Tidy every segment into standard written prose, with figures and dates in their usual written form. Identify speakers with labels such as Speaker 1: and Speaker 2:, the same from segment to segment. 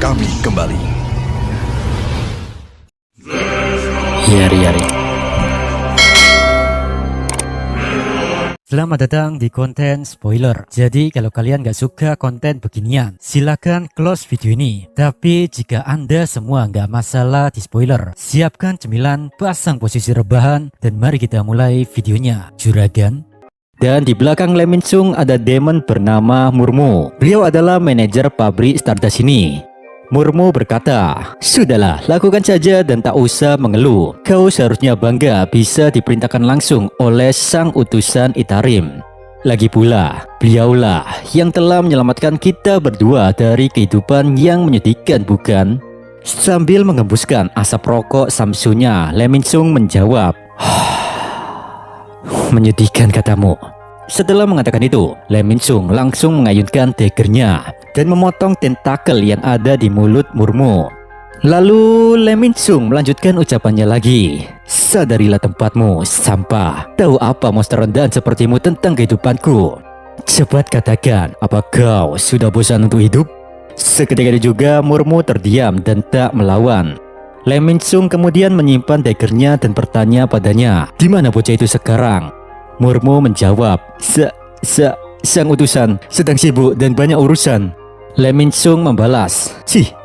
Speaker 1: kami kembali.
Speaker 2: Yari.
Speaker 3: Selamat datang di konten spoiler. Jadi kalau kalian gak suka konten beginian, silakan close video ini. Tapi jika anda semua gak masalah di spoiler, siapkan cemilan, pasang posisi rebahan, dan mari kita mulai videonya. Juragan.
Speaker 2: Dan di belakang Lee Min Sung ada demon bernama Murmu. Beliau adalah manajer pabrik Stardust ini. Murmu berkata, "Sudahlah, lakukan saja dan tak usah mengeluh. Kau seharusnya bangga bisa diperintahkan langsung oleh sang utusan Itarim. Lagi pula, beliaulah yang telah menyelamatkan kita berdua dari kehidupan yang menyedihkan, bukan?" Sambil mengembuskan asap rokok samsunya, Lee Min Sung menjawab, "Menyedihkan katamu." Setelah mengatakan itu, Lee Min Sung langsung mengayunkan daggernya dan memotong tentakel yang ada di mulut Murmu. Lalu Lee Min Sung melanjutkan ucapannya lagi, "Sadarilah tempatmu, sampah. Tahu apa monster rendahan sepertimu tentang kehidupanku? Cepat katakan, apa kau sudah bosan untuk hidup?" Seketika itu juga Murmu terdiam dan tak melawan. Lee Min Sung kemudian menyimpan daggernya dan bertanya padanya, "Di mana bocah itu sekarang?" Murmu menjawab, Sang utusan sedang sibuk dan banyak urusan." Lee Min Sung membalas,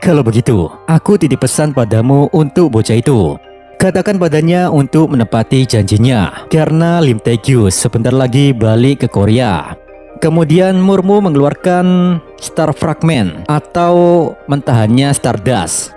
Speaker 2: "Kalau begitu, aku titip pesan padamu untuk bocah itu. Katakan padanya untuk menepati janjinya, karena Lim Tae-gyu sebentar lagi balik ke Korea." Kemudian Murmu mengeluarkan Star Fragment atau mentahannya Stardust.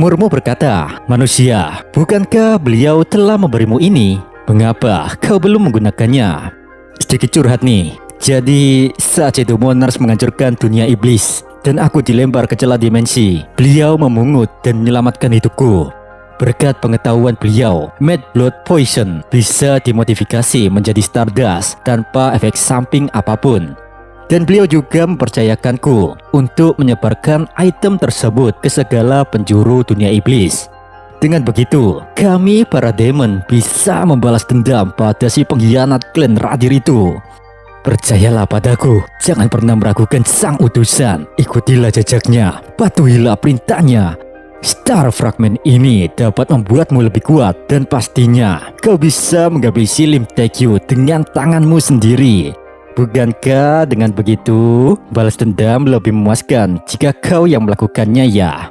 Speaker 2: Murmu berkata, "Manusia, bukankah beliau telah memberimu ini? Mengapa kau belum menggunakannya?" Sedikit curhat nih. Jadi saat itu Monars menghancurkan dunia iblis dan aku dilempar ke celah dimensi. Beliau memungut dan menyelamatkan hidupku. Berkat pengetahuan beliau, Mad Blood Poison bisa dimodifikasi menjadi Stardust tanpa efek samping apapun. Dan beliau juga mempercayakanku untuk menyebarkan item tersebut ke segala penjuru dunia iblis. Dengan begitu, kami para demon bisa membalas dendam pada si pengkhianat klan Radir itu. Percayalah padaku, jangan pernah meragukan sang utusan. Ikutilah jejaknya, patuhilah perintahnya. Star Fragment ini dapat membuatmu lebih kuat dan pastinya kau bisa menghabisi Lim Tae-gyu dengan tanganmu sendiri. Bukankah dengan begitu, balas dendam lebih memuaskan jika kau yang melakukannya, ya?"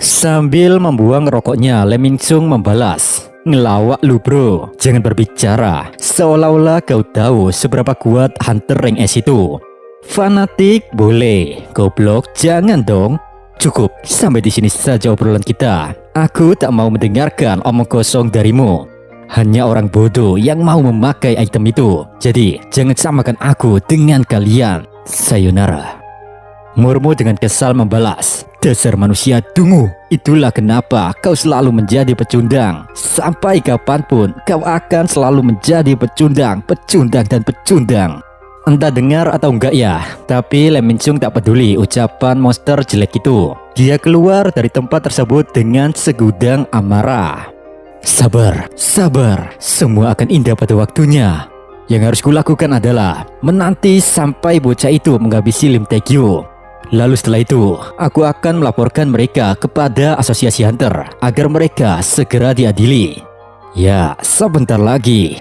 Speaker 2: Sambil membuang rokoknya, Lee Min Sung membalas, "Ngelawak lu bro, jangan berbicara seolah-olah kau tahu seberapa kuat Hunter Rank S itu. Fanatik boleh, goblok jangan dong. Cukup, sampai di sini saja obrolan kita. Aku tak mau mendengarkan omong kosong darimu. Hanya orang bodoh yang mau memakai item itu. Jadi jangan samakan aku dengan kalian. Sayonara." Murmu dengan kesal membalas, "Dasar manusia dungu, itulah kenapa kau selalu menjadi pecundang. Sampai kapanpun kau akan selalu menjadi pecundang dan pecundang." Entah dengar atau enggak ya, tapi Lee Min Sung tak peduli ucapan monster jelek itu. Dia keluar dari tempat tersebut dengan segudang amarah. Sabar, semua akan indah pada waktunya. Yang harus kulakukan adalah menanti sampai bocah itu menghabisi Lim Tae-gyu. Lalu setelah itu, aku akan melaporkan mereka kepada Asosiasi Hunter agar mereka segera diadili. Ya, sebentar lagi.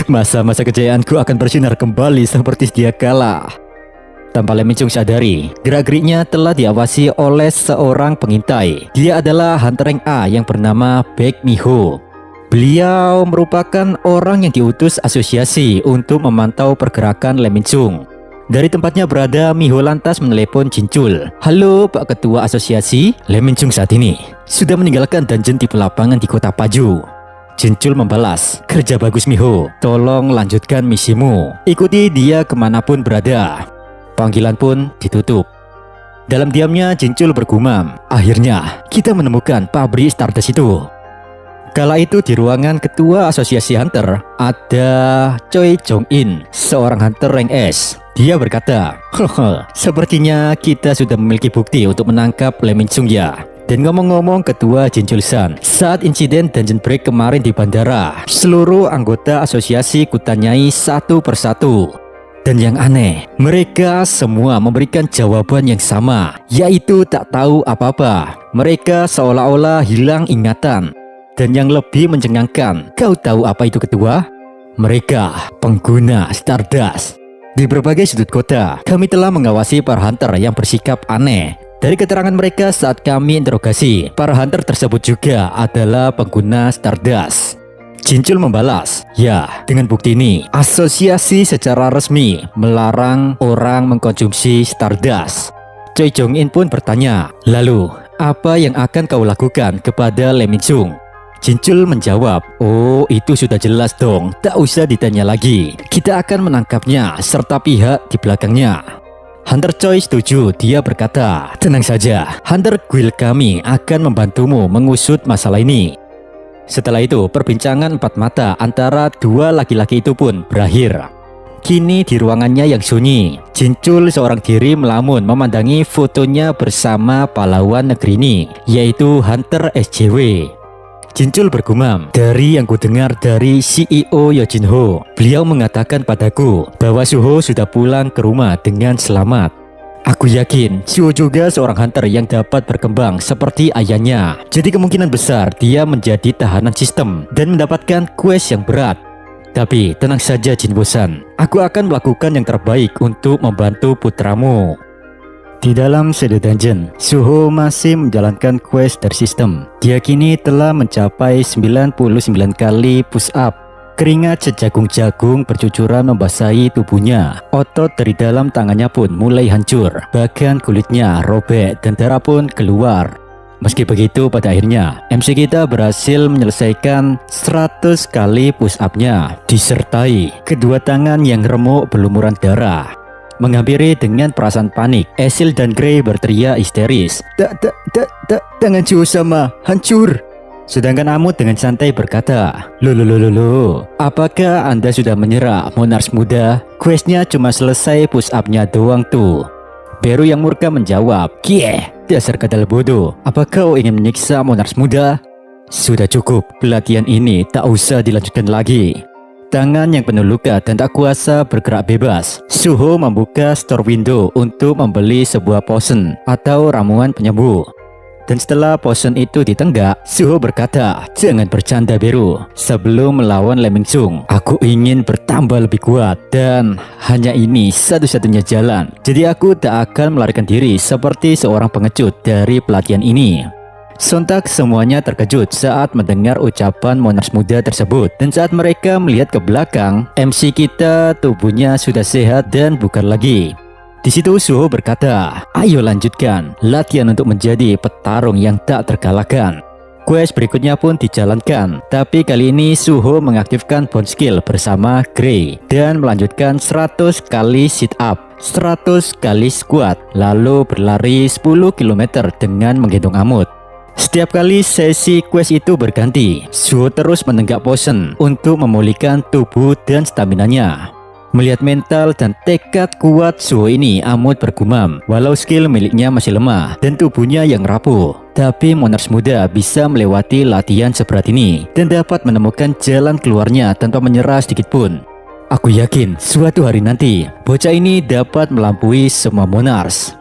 Speaker 2: Masa-masa kejayaanku akan bersinar kembali seperti sedia kala. Tanpa Lee Min Sung sadari, gerak-geriknya telah diawasi oleh seorang pengintai. Dia adalah Hunter Rank A yang bernama Baek Mi-ho. Beliau merupakan orang yang diutus asosiasi untuk memantau pergerakan Lee Min Sung. Dari tempatnya berada, Mi-ho lantas menelepon Jin-chul. "Halo Pak Ketua Asosiasi, Lee Min Sung saat ini sudah meninggalkan dungeon tipe lapangan di kota Paju." Jin-chul membalas, "Kerja bagus Mi-ho, tolong lanjutkan misimu. Ikuti dia kemanapun berada." Panggilan pun ditutup. Dalam diamnya Jin-chul bergumam, "Akhirnya kita menemukan pabrik Stardust itu." Kala itu di ruangan ketua asosiasi Hunter ada Choi Jong-in, seorang Hunter Rank S. Dia berkata, "Sepertinya kita sudah memiliki bukti untuk menangkap Lee Min Sung ya." Dan ngomong-ngomong ketua Jinchul-san, saat insiden dungeon break kemarin di bandara, seluruh anggota asosiasi kutanyai satu persatu. Dan yang aneh, mereka semua memberikan jawaban yang sama, yaitu tak tahu apa-apa. Mereka seolah-olah hilang ingatan. Dan yang lebih mencengangkan, kau tahu apa itu ketua? Mereka pengguna Stardust. Di berbagai sudut kota, kami telah mengawasi para hunter yang bersikap aneh. Dari keterangan mereka saat kami interogasi, para hunter tersebut juga adalah pengguna Stardust. Jinchul membalas, ya, dengan bukti ini, asosiasi secara resmi melarang orang mengkonsumsi Stardust. Choi Jong-in pun bertanya, lalu, apa yang akan kau lakukan kepada Lee Min-sung? Jinchul menjawab, oh itu sudah jelas dong, tak usah ditanya lagi. Kita akan menangkapnya serta pihak di belakangnya. Hunter Choi setuju, dia berkata, tenang saja, Hunter Guild kami akan membantumu mengusut masalah ini. Setelah itu, perbincangan empat mata antara dua laki-laki itu pun berakhir. Kini di ruangannya yang sunyi, Jinchul seorang diri melamun memandangi fotonya bersama pahlawan negeri ini, yaitu Hunter SJW. Jinchul bergumam, dari yang kudengar dari CEO Yojinho, beliau mengatakan padaku bahwa Suho sudah pulang ke rumah dengan selamat. Aku yakin Suho juga seorang hunter yang dapat berkembang seperti ayahnya. Jadi kemungkinan besar dia menjadi tahanan sistem dan mendapatkan quest yang berat. Tapi tenang saja Jin Bosan, aku akan melakukan yang terbaik untuk membantu putramu. Di dalam Shadow Dungeon, Suho masih menjalankan quest dari sistem. Dia kini telah mencapai 99 kali push up. Keringat sejagung-jagung bercucuran membasahi tubuhnya. Otot dari dalam tangannya pun mulai hancur. Bahkan kulitnya robek dan darah pun keluar. Meski begitu pada akhirnya MC kita berhasil menyelesaikan 100 kali push up-nya, disertai kedua tangan yang remuk berlumuran darah. Menghampiri dengan perasaan panik, Esil dan Grey berteriak histeris, tangan Suho sama hancur. Sedangkan Amut dengan santai berkata, Loh, apakah Anda sudah menyerah, Monarch muda? Questnya cuma selesai push up-nya doang tuh. Beru yang murka menjawab, Kieh, dasar kadal bodoh, apa kau ingin menyiksa Monarch muda? Sudah cukup, pelatihan ini tak usah dilanjutkan lagi. Tangan yang penuh luka dan tak kuasa bergerak bebas, Suho membuka store window untuk membeli sebuah potion atau ramuan penyembuh. Dan setelah potion itu ditenggak, Suho berkata, jangan bercanda Beru. Sebelum melawan Lee Min-sung, aku ingin bertambah lebih kuat. Dan hanya ini satu-satunya jalan. Jadi aku tak akan melarikan diri seperti seorang pengecut dari pelatihan ini. Sontak semuanya terkejut saat mendengar ucapan Monarch muda tersebut. Dan saat mereka melihat ke belakang, MC kita tubuhnya sudah sehat dan bugar lagi. Di situ Suho berkata, ayo lanjutkan latihan untuk menjadi petarung yang tak terkalahkan. Quest berikutnya pun dijalankan, tapi kali ini Suho mengaktifkan bond skill bersama Grey dan melanjutkan 100 kali sit up, 100 kali squat, lalu berlari 10 km dengan menggendong Amut. Setiap kali sesi quest itu berganti, Suho terus menenggak potion untuk memulihkan tubuh dan staminanya. Melihat mental dan tekad kuat Suho ini, Amut bergumam, walau skill miliknya masih lemah dan tubuhnya yang rapuh, tapi Monarch muda bisa melewati latihan seberat ini dan dapat menemukan jalan keluarnya tanpa menyerah sedikit pun. Aku yakin suatu hari nanti bocah ini dapat melampaui semua Monarch.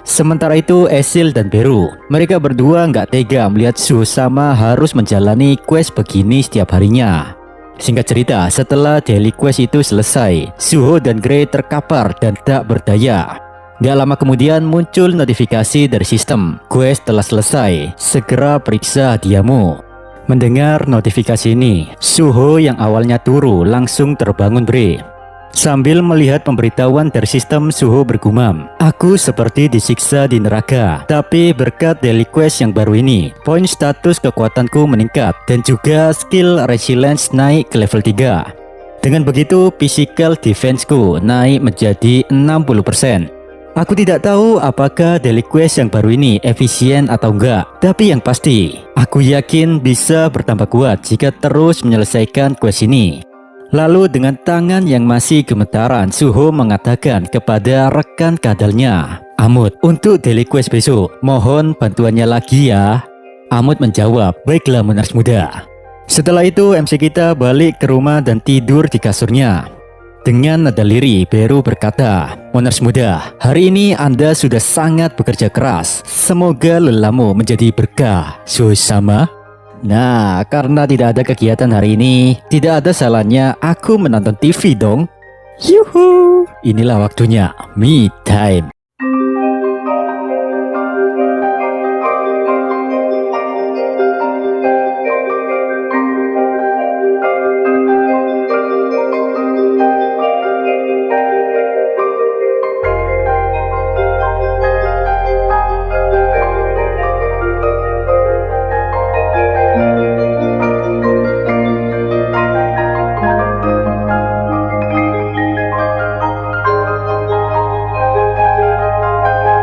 Speaker 2: Sementara itu Esil dan Beru, mereka berdua nggak tega melihat Suho sama harus menjalani quest begini setiap harinya. Singkat cerita, setelah daily quest itu selesai, Suho dan Grey terkapar dan tak berdaya. Gak lama kemudian muncul notifikasi dari sistem, quest telah selesai, segera periksa hadiahmu. Mendengar notifikasi ini, Suho yang awalnya turu langsung terbangun bre. Sambil melihat pemberitahuan dari sistem, Suho bergumam, aku seperti disiksa di neraka. Tapi berkat daily quest yang baru ini, poin status kekuatanku meningkat dan juga skill resilience naik ke level 3. Dengan begitu physical defense-ku naik menjadi 60%. Aku tidak tahu apakah daily quest yang baru ini efisien atau enggak, tapi yang pasti aku yakin bisa bertambah kuat jika terus menyelesaikan quest ini. Lalu dengan tangan yang masih gemetaran, Suho mengatakan kepada rekan kadalnya, Amut, untuk daily quest besok, mohon bantuannya lagi ya. Amut menjawab, baiklah Monarch muda. Setelah itu MC kita balik ke rumah dan tidur di kasurnya. Dengan nada lirih, Beru berkata, "Moners muda, hari ini Anda sudah sangat bekerja keras. Semoga lelahmu menjadi berkah. Sama." Nah, karena tidak ada kegiatan hari ini, tidak ada salahnya aku menonton TV dong. Yuhu, inilah waktunya me time.